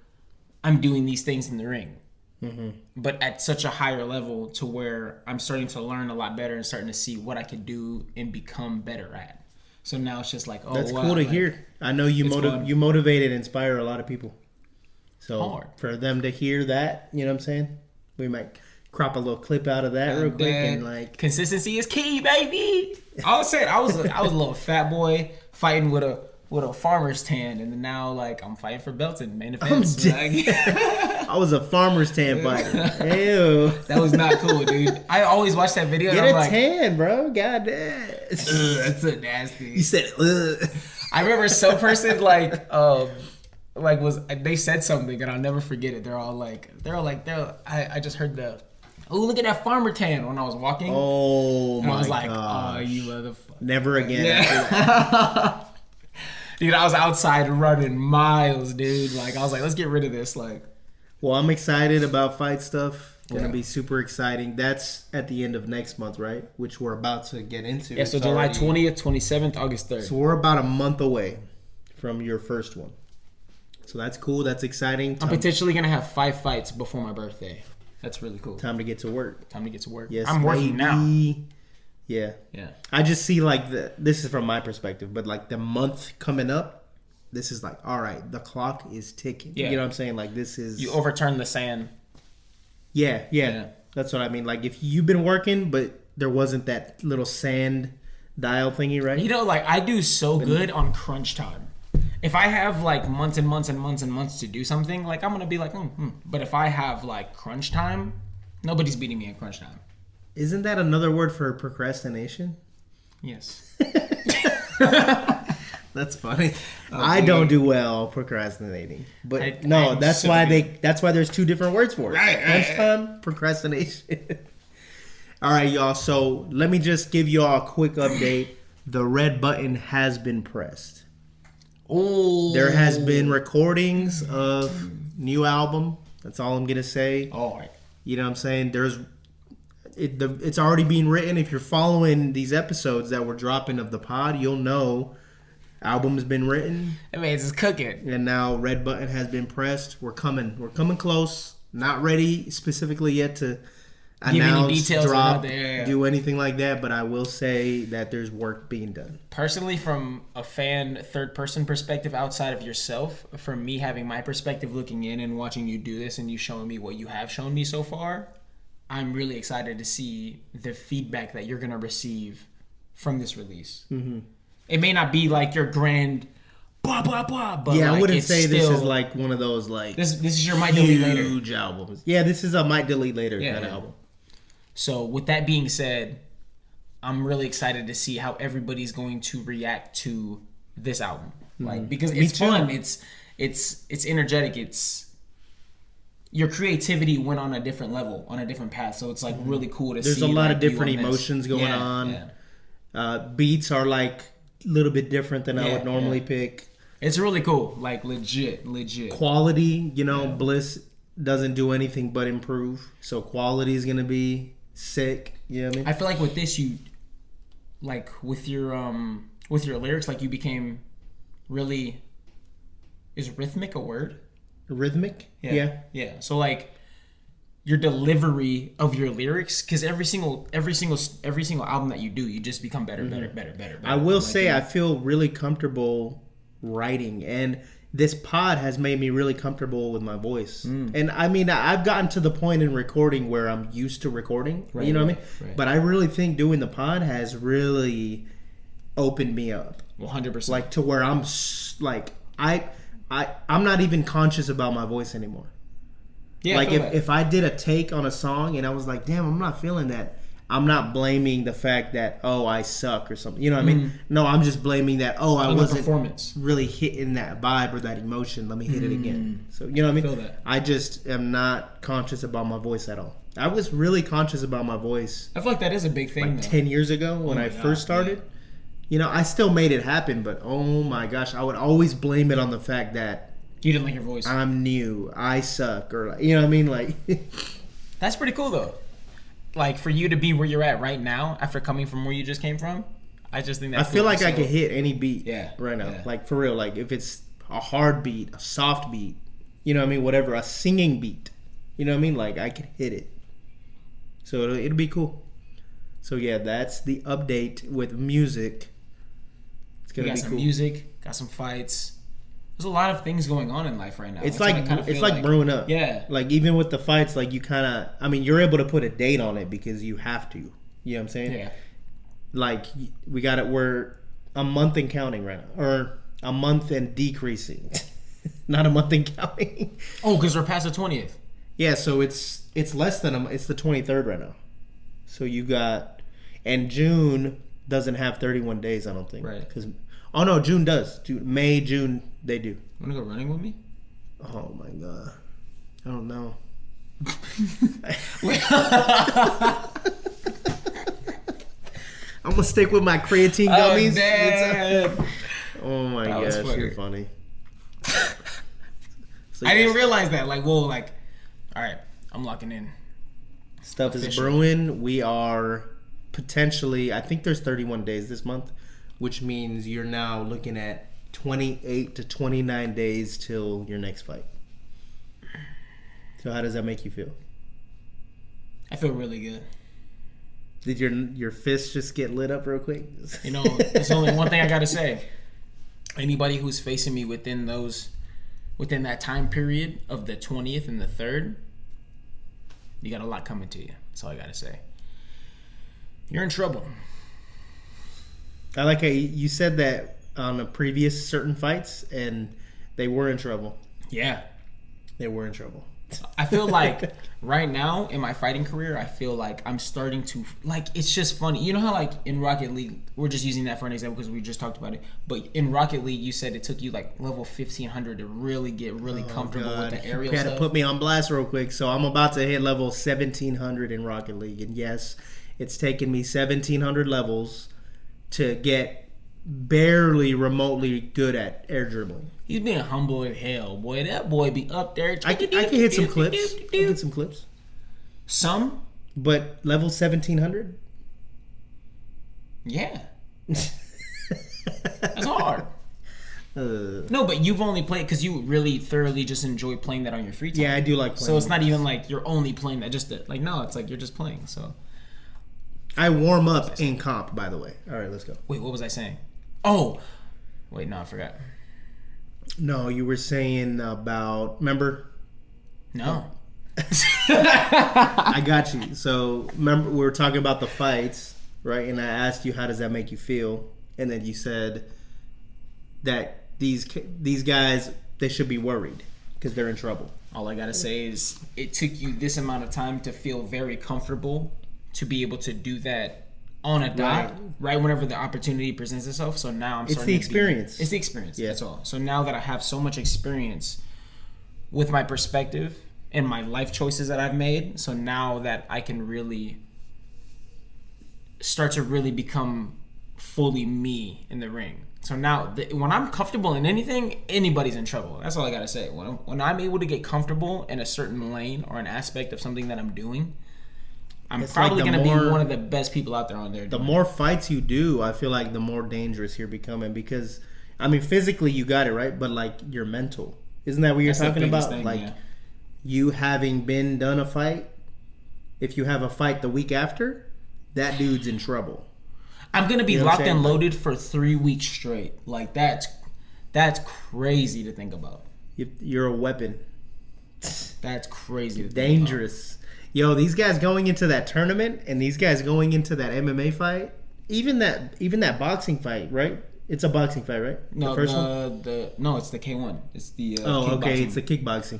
I'm doing these things in the ring. Mm-hmm. But at such a higher level to where I'm starting to learn a lot better and starting to see what I can do and become better at. So now it's just like, oh, That's wow, cool to like, hear. I know you it's fun. you motivate and inspire a lot of people. So Hard. for them to hear that, you know what I'm saying? We might crop a little clip out of that real quick and like consistency is key, baby. I was saying I was a little fat boy fighting with a farmer's tan, and then now like I'm fighting for belts and main events. Like, I was a farmer's tan fighter. Ew. that was not cool, dude. I always watch that video Get and a I'm like, tan, bro. God damn. that's so nasty. You said ugh. I remember some person they said something and I'll never forget it. They're all like I just heard the look at that farmer tan when I was walking. Oh and my I was like, gosh. oh, you motherfucker. Never again. Yeah. Dude, I was outside running miles, dude. Like I was like, let's get rid of this. Like, Well, I'm excited about fight stuff. Gonna Yeah. be super exciting. That's at the end of next month, right? Which we're about to get into. yeah, so It's July already- 20th, 27th, August 3rd. So we're about a month away from your first one. So that's cool. That's exciting. I'm potentially gonna have 5 fights before my birthday. That's really cool. Time to get to work. Time to get to work. Yes, I'm working now. Yeah. Yeah. I just see like this is from my perspective, but like the month coming up, this is like, all right, the clock is ticking. Yeah. You know what I'm saying? Like this is You overturn the sand. yeah. Yeah. That's what I mean. Like if you've been working, but there wasn't that little sand dial thingy, right? You know, like I do so good on crunch time. If I have like months and months and months and months to do something, like I'm gonna be like, But if I have like crunch time, nobody's beating me in crunch time. Isn't that another word for procrastination? Yes. That's funny. I don't do well procrastinating, but that's why there's two different words for it. Lunchtime procrastination. All right, y'all. So let me just give y'all a quick update. The red button has been pressed. Oh, There has been recordings of new album. That's all I'm gonna say. all right. You know what I'm saying? It's already being written. If you're following these episodes that we're dropping of the pod, you'll know album's been written. I mean, it's just cooking. And now red button has been pressed. We're coming close. Not ready specifically yet to Give any announce, details or drop, nothing. Yeah. do anything like that. But I will say that there's work being done. Personally, from a fan third-person perspective outside of yourself, from me having my perspective looking in and watching you do this and you showing me what you have shown me so far, I'm really excited to see the feedback that you're going to receive from this release. Mm-hmm. It may not be like your grand blah, blah, blah, but yeah, like, I wouldn't it's say still, this is like one of those like This is your Might Delete Later. huge albums. Yeah, this is a Might Delete Later kind of album. So with that being said, I'm really excited to see how everybody's going to react to this album. Like, because it's fun, it's energetic, it's your creativity went on a different level, on a different path. So it's like really cool to see. There's a lot like, of different you on emotions this. going on. Beats are like a little bit different than I would normally pick. It's really cool, like legit. Quality, Bliss doesn't do anything but improve. So quality is gonna be sick. You know what I mean? I feel like with this, you like with your lyrics, like you became really. Is rhythmic a word? Rhythmic? Yeah. So like your delivery of your lyrics, because every single album that you do, you just become better. I will say I feel really comfortable writing, and this pod has made me really comfortable with my voice. And I mean, I've gotten to the point in recording where I'm used to recording. You know what I mean? Right. But I really think doing the pod has really opened me up. 100%. Like to where I'm like I'm not even conscious about my voice anymore. Yeah, like if I did a take on a song and I was like, damn, I'm not feeling that, I'm not blaming the fact that, oh, I suck or something. You know what I mean? No, I'm just blaming that, oh, I wasn't really hitting that vibe or that emotion. Let me hit it again. So, you know what I mean? Feel that. I just am not conscious about my voice at all. I was really conscious about my voice I feel like that is a big thing. like 10 years ago when I first started. I still made it happen, but oh my gosh, I would always blame it on the fact that you didn't like your voice. I'm new, I suck, or you know what I mean? Like, that's pretty cool though. Like for you to be where you're at right now after coming from where you just came from, I just think that's I feel like I could hit any beat right now. Yeah. Like for real, like if it's a hard beat, a soft beat, you know what I mean? Whatever, a singing beat, you know what I mean? Like I could hit it. So it'll be cool. So yeah, that's the update with music. It's gonna be some cool. music, got some fights. There's a lot of things going on in life right now. It's That's like brewing up. Yeah. Like even with the fights, like you kind of, I mean, you're able to put a date on it because you have to. You know what I'm saying? Yeah. Like we're a month and counting right now, or a month and decreasing, not a month and counting. Oh, because we're past the 20th. Yeah, so it's less than it's the 23rd right now. So you got, and June doesn't have 31 days, I don't think. Right. Because June does. May, June, they do. Want to go running with me? Oh my god, I don't know. I'm gonna stick with my creatine gummies. Oh my gosh, you're funny. So I didn't realize that. Like, whoa, like, all right, I'm locking in. Stuff is brewing. We are potentially, I think there's 31 days this month, which means you're now looking at 28 to 29 days till your next fight. So how does that make you feel? I feel really good. Did your fist just get lit up real quick? There's only one thing I gotta say. Anybody who's facing me within that time period of the 20th and the 3rd, you got a lot coming to you. That's all I gotta say. You're in trouble. I like how you said that on the previous certain fights, and they were in trouble. Yeah. They were in trouble. I feel like right now in my fighting career, I feel like I'm starting to like. It's just funny, you know how like in Rocket League, we're just using that for an example because we just talked about it. But in Rocket League, you said it took you like level 1500 to really get really comfortable with the aerial You had stuff. to put me on blast real quick. So I'm about to hit level 1700 in Rocket League, and yes, it's taken me 1700 levels to get barely remotely good at air dribbling. He's being humble as hell, boy. That boy be up there. I can hit some clips. I can hit some clips. Some? But level 1700? Yeah. That's hard. No, but you've only played because you really thoroughly just enjoy playing that on your free time. Yeah, I do like playing. So it's not even like you're only playing that. Just like no, it's like you're just playing. So I warm up in comp, by the way. All right, let's go. wait, what was I saying? Oh, wait, no, I forgot. No, you were saying about. Remember? No. I got you. So remember, we were talking about the fights, right? And I asked you, how does that make you feel? And then you said that these guys, they should be worried because they're in trouble. All I gotta say is it took you this amount of time to feel very comfortable to be able to do that on a dot, right whenever the opportunity presents itself. So now It's the experience. It's the experience. Yeah. That's all. So now that I have so much experience with my perspective and my life choices that I've made, so now that I can really start to really become fully me in the ring. So now, when I'm comfortable in anything, anybody's in trouble. That's all I gotta say. When I'm able to get comfortable in a certain lane or an aspect of something that I'm doing, I'm probably gonna be one of the best people out there on there. The more fights you do, I feel like the more dangerous you're becoming because, I mean, physically you got it right, but like your mental, isn't that what you're talking about? Thing, like yeah. you having been done a fight, if you have a fight the week after, that dude's in trouble. I'm gonna be You know what I'm locked saying? and loaded for 3 weeks straight. Like that's crazy to think about. You're a weapon. That's crazy. To Dangerous. Yo, these guys going into that tournament and these guys going into that MMA fight, even that boxing fight, right? It's a boxing fight, right? No, the first one? No, it's the K1. It's the okay, kickboxing. it's the kickboxing.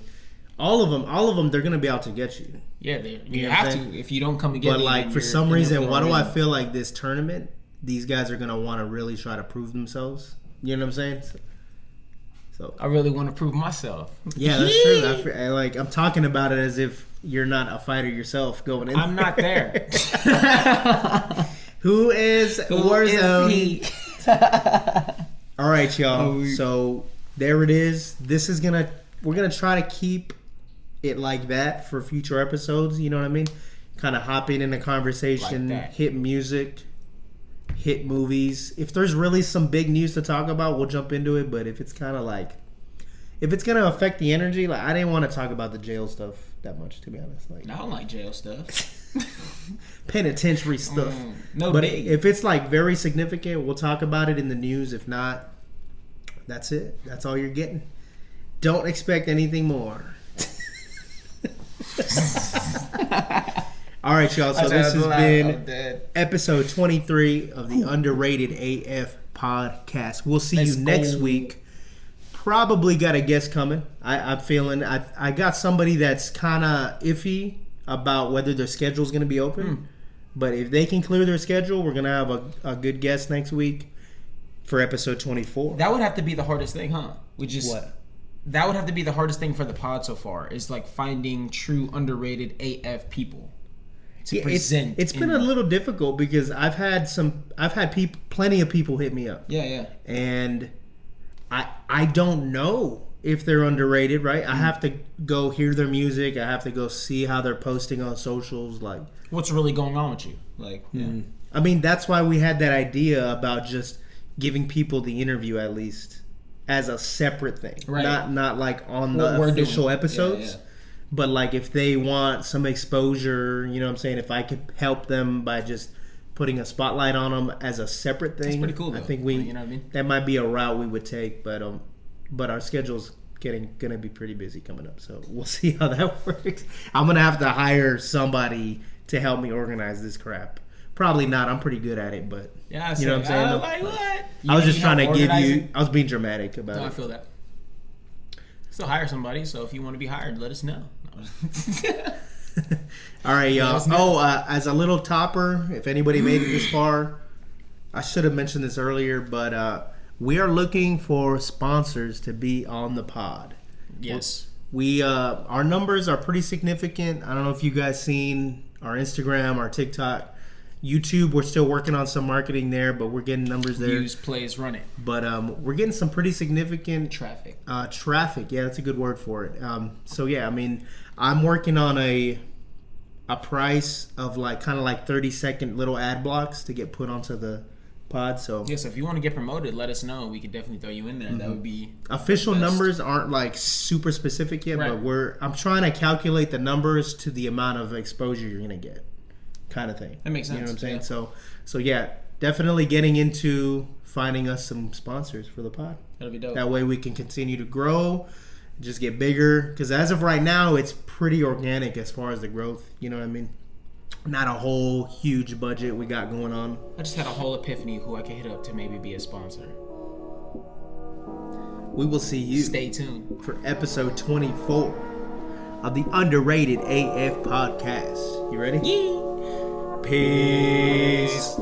All of them, they're gonna be out to get you. Yeah, you know have what I'm saying? to. If you don't come and get But me, like then for you're some in reason, the why do I field. feel like this tournament, these guys are gonna want to really try to prove themselves? You know what I'm saying? So I really want to prove myself. yeah, that's true. I'm talking about it as if you're not a fighter yourself going in. I'm not there. Who is Warzone? he? All right, y'all. So there it is. We're gonna try to keep it like that for future episodes. You know what I mean? Kind of hopping in a conversation, Like that. hit music, hit movies. If there's really some big news to talk about, we'll jump into it. But if it's kind of like, if it's gonna affect the energy, like I didn't want to talk about the jail stuff that much, to be honest. Like I don't like jail stuff. penitentiary stuff. No, But big. if it's like very significant, we'll talk about it in the news. If not, that's it. That's all you're getting. Don't expect anything more. All right, y'all. So this has been episode 23 of the Underrated AF podcast. We'll see you next week. Probably got a guest coming. I'm feeling I got somebody that's kind of iffy about whether their schedule is going to be open. But if they can clear their schedule, we're going to have a good guest next week for episode 24. That would have to be the hardest thing, huh? What? That would have to be the hardest thing for the pod so far. Is like finding true underrated AF people to Yeah, present. it's been a little difficult because I've had plenty of people hit me up. Yeah. And I don't know if they're underrated, right? I have to go hear their music. I have to go see how they're posting on socials. Like, What's really going on with you? Like, yeah. I mean, that's why we had that idea about just giving people the interview at least as a separate thing, Right. Not like on What the we're official doing. episodes. Yeah. But like if they want some exposure, you know what I'm saying? If I could help them by just putting a spotlight on them as a separate thing, That's pretty cool, I though. think You know what I mean? that might be a route we would take. But our schedule's gonna be pretty busy coming up, so we'll see how that works. I'm gonna have to hire somebody to help me organize this crap. Probably not. I'm pretty good at it, but Yeah, you know what I'm saying? Like what? I was just trying to give organize you. it? I was being dramatic about No, I it. feel that. Still hire somebody, so if you want to be hired, let us know. All right, y'all. Oh, as a little topper, if anybody made it this far, I should have mentioned this earlier, but we are looking for sponsors to be on the pod. Yes. We our numbers are pretty significant. I don't know if you guys seen our Instagram, our TikTok, YouTube. We're still working on some marketing there, but we're getting numbers there. Views, plays, run it. But we're getting some pretty significant Traffic. traffic. Yeah, that's a good word for it. So yeah, I mean, I'm working on a price of like kind of like 30-second little ad blocks to get put onto the pod. So Yes, if you want to get promoted, let us know. We could definitely throw you in there. That would be official best. numbers aren't like super specific yet, Right. but I'm trying to calculate the numbers to the amount of exposure you're gonna get, kind of thing. That makes You know what I'm sense, saying? yeah. So yeah, definitely getting into finding us some sponsors for the pod. that'll be dope. That way we can continue to grow, just get bigger. Because as of right now, it's pretty organic as far as the growth. You know what I mean? Not a whole huge budget we got going on. I just had a whole epiphany who I can hit up to maybe be a sponsor. We will see you Stay tuned. for episode 24 of the Underrated AF podcast. You ready? Yeah. Peace.